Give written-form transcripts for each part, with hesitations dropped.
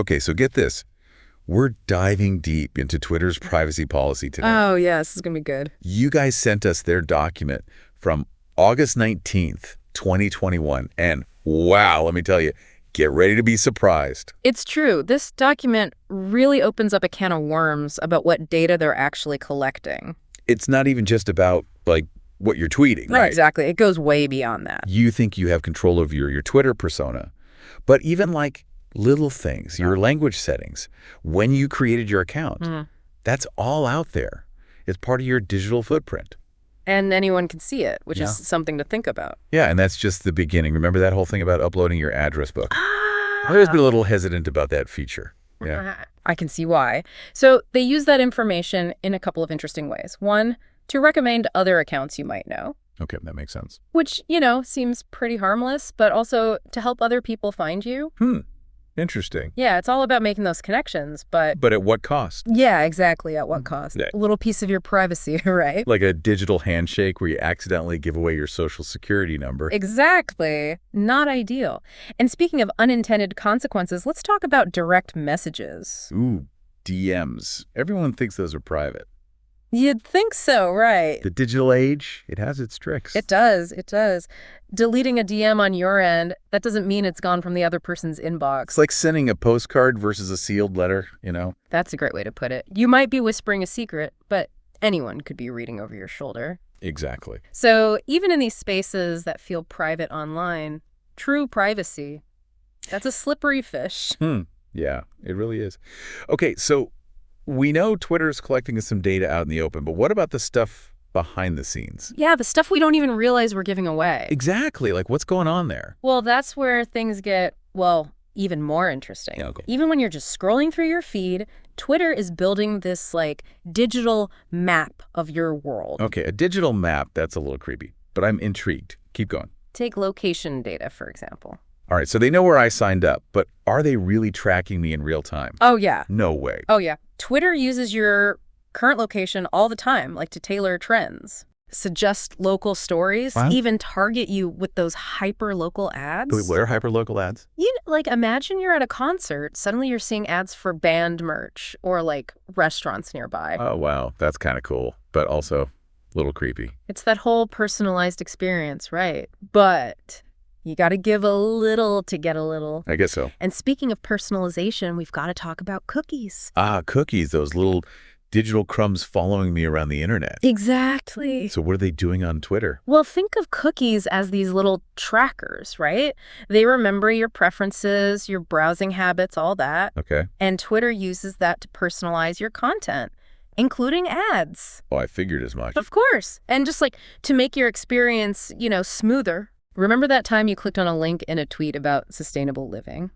Okay, so get this. We're diving deep into Twitter's privacy policy today. Oh, yeah, this is going to be good. You guys sent us their document from August 19th, 2021. And wow, let me tell you, get ready to be surprised. It's true. This document really opens up a can of worms about what data they're actually collecting. It's not even just about, like, what you're tweeting, right? Exactly. It goes way beyond that. You think you have control over your Twitter persona. But even, like, little things, your language settings, when you created your account, that's all out there. It's part of your digital footprint. And anyone can see it, which is something to think about. Yeah, and that's just the beginning. Remember that whole thing about uploading your address book? I've always been a little hesitant about that feature. Yeah. I can see why. So they use that information in a couple of interesting ways. One, to recommend other accounts you might know. Okay, that makes sense. Which, seems pretty harmless, but also to help other people find you. Interesting. Yeah, it's all about making those connections, but... But at what cost? Yeah, exactly. At what cost? Yeah. A little piece of your privacy, right? Like a digital handshake where you accidentally give away your social security number. Exactly. Not ideal. And speaking of unintended consequences, let's talk about direct messages. Ooh, DMs. Everyone thinks those are private. You'd think so, right? The digital age, it has its tricks. It does. It does. Deleting a DM on your end, that doesn't mean it's gone from the other person's inbox. It's like sending a postcard versus a sealed letter, That's a great way to put it. You might be whispering a secret, but anyone could be reading over your shoulder. Exactly. So even in these spaces that feel private online, true privacy, that's a slippery fish. Yeah, it really is. Okay, so we know Twitter's collecting some data out in the open, but what about the stuff behind the scenes? Yeah, the stuff we don't even realize we're giving away. Exactly. Like, what's going on there? Well, that's where things get, even more interesting. Yeah, okay. Even when you're just scrolling through your feed, Twitter is building this, digital map of your world. Okay, a digital map, that's a little creepy, but I'm intrigued. Keep going. Take location data, for example. All right, so they know where I signed up, but are they really tracking me in real time? Oh, yeah. No way. Oh, yeah. Twitter uses your current location all the time, to tailor trends, suggest local stories, even target you with those hyper-local ads. Wait, what are hyper-local ads? Imagine you're at a concert, suddenly you're seeing ads for band merch or, restaurants nearby. Oh, wow. That's kind of cool, but also a little creepy. It's that whole personalized experience, right? But you got to give a little to get a little. I guess so. And speaking of personalization, we've got to talk about cookies. Cookies, those little digital crumbs following me around the internet. Exactly. So what are they doing on Twitter? Well, think of cookies as these little trackers, right? They remember your preferences, your browsing habits, all that. Okay. And Twitter uses that to personalize your content, including ads. Oh, I figured as much. Of course. And just to make your experience, smoother. Remember that time you clicked on a link in a tweet about sustainable living?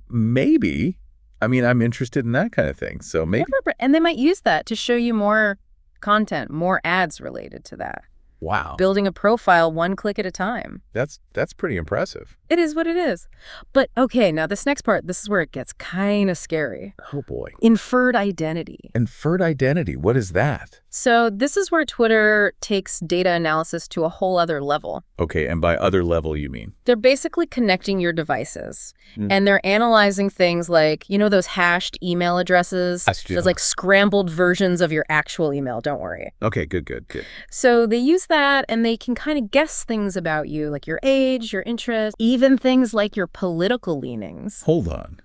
Maybe. I mean, I'm interested in that kind of thing, so maybe. And they might use that to show you more content, more ads related to that. Wow. Building a profile one click at a time. That's pretty impressive. It is what it is. But okay, now this next part, this is where it gets kind of scary. Oh, boy. Inferred identity. Inferred identity, what is that? So this is where Twitter takes data analysis to a whole other level. Okay, and by other level, you mean? They're basically connecting your devices. And they're analyzing things like, those hashed email addresses. There's scrambled versions of your actual email, don't worry. Okay, good. So they use that and they can kind of guess things about you, like your age, your interests, even things like your political leanings. Hold on.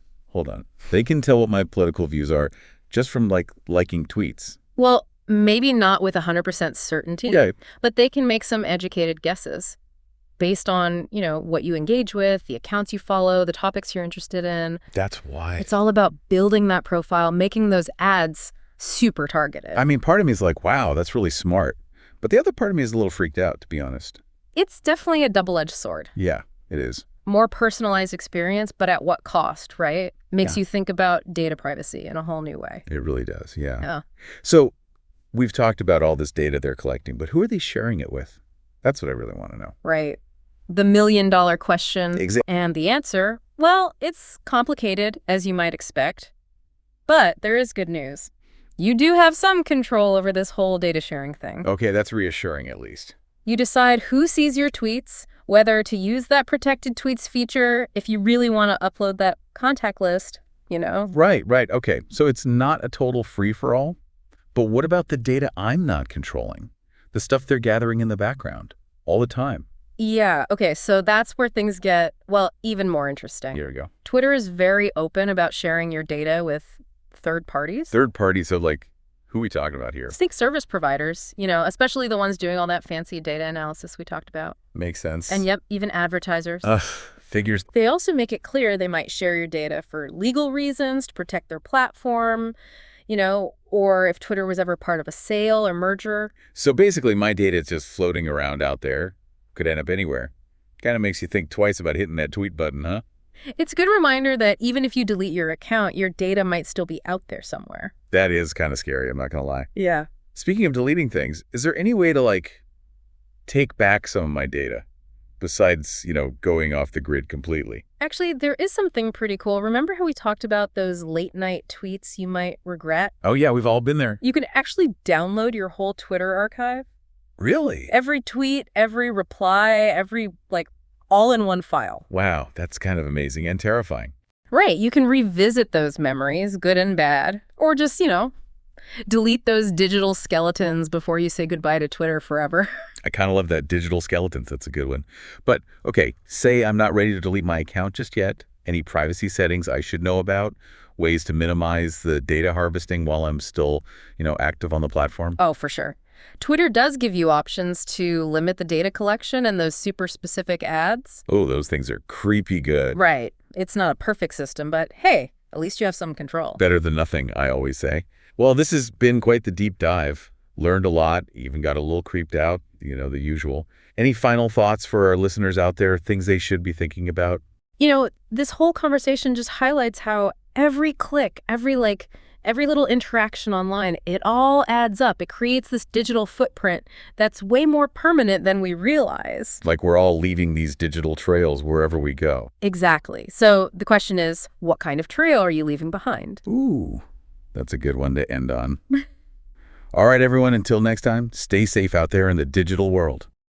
They can tell what my political views are just from liking tweets. Well, maybe not with 100% certainty, Yeah. but they can make some educated guesses based on, what you engage with, the accounts you follow, the topics you're interested in. That's why. It's all about building that profile, making those ads super targeted. I mean, part of me is like, wow, that's really smart. But the other part of me is a little freaked out, to be honest. It's definitely a double-edged sword. Yeah, it is. More personalized experience, but at what cost, right? Makes you think about data privacy in a whole new way. It really does, yeah. Yeah. So we've talked about all this data they're collecting, but who are they sharing it with? That's what I really want to know. Right. The million-dollar question. Exactly. And the answer, well, it's complicated, as you might expect. But there is good news. You do have some control over this whole data sharing thing. Okay, that's reassuring at least. You decide who sees your tweets, whether to use that protected tweets feature if you really want to upload that contact list, you know? Right. Okay. So it's not a total free-for-all? But what about the data I'm not controlling? The stuff they're gathering in the background all the time? Yeah, okay, so that's where things get, well, even more interesting. Here we go. Twitter is very open about sharing your data with third parties. Third parties, so like, who are we talking about here? Think service providers, you know, especially the ones doing all that fancy data analysis we talked about. Makes sense. And yep, even advertisers. Figures. They also make it clear they might share your data for legal reasons, to protect their platform, you know, or if Twitter was ever part of a sale or merger. So basically, my data is just floating around out there. Could end up anywhere. Kind of makes you think twice about hitting that tweet button, huh? It's a good reminder that even if you delete your account, your data might still be out there somewhere. That is kind of scary, I'm not going to lie. Yeah. Speaking of deleting things, is there any way to, like, take back some of my data besides, you know, going off the grid completely? Actually, there is something pretty cool. Remember how we talked about those late-night tweets you might regret? Oh, yeah, we've all been there. You can actually download your whole Twitter archive. Really? Every tweet, every reply, every, like, all in one file. Wow, that's kind of amazing and terrifying. Right, you can revisit those memories, good and bad, or just, you know, delete those digital skeletons before you say goodbye to Twitter forever. I kind of love that digital skeletons. That's a good one. But, okay, say I'm not ready to delete my account just yet. Any privacy settings I should know about? Ways to minimize the data harvesting while I'm still, you know, active on the platform? Oh, for sure. Twitter does give you options to limit the data collection and those super specific ads. Oh, those things are creepy good. Right. It's not a perfect system, but hey, at least you have some control. Better than nothing, I always say. Well, this has been quite the deep dive. Learned a lot, even got a little creeped out, you know, the usual. Any final thoughts for our listeners out there, things they should be thinking about? You know, this whole conversation just highlights how every click, every little interaction online, it all adds up. It creates this digital footprint that's way more permanent than we realize. Like we're all leaving these digital trails wherever we go. Exactly. So the question is, what kind of trail are you leaving behind? Ooh, that's a good one to end on. All right, everyone, until next time, stay safe out there in the digital world.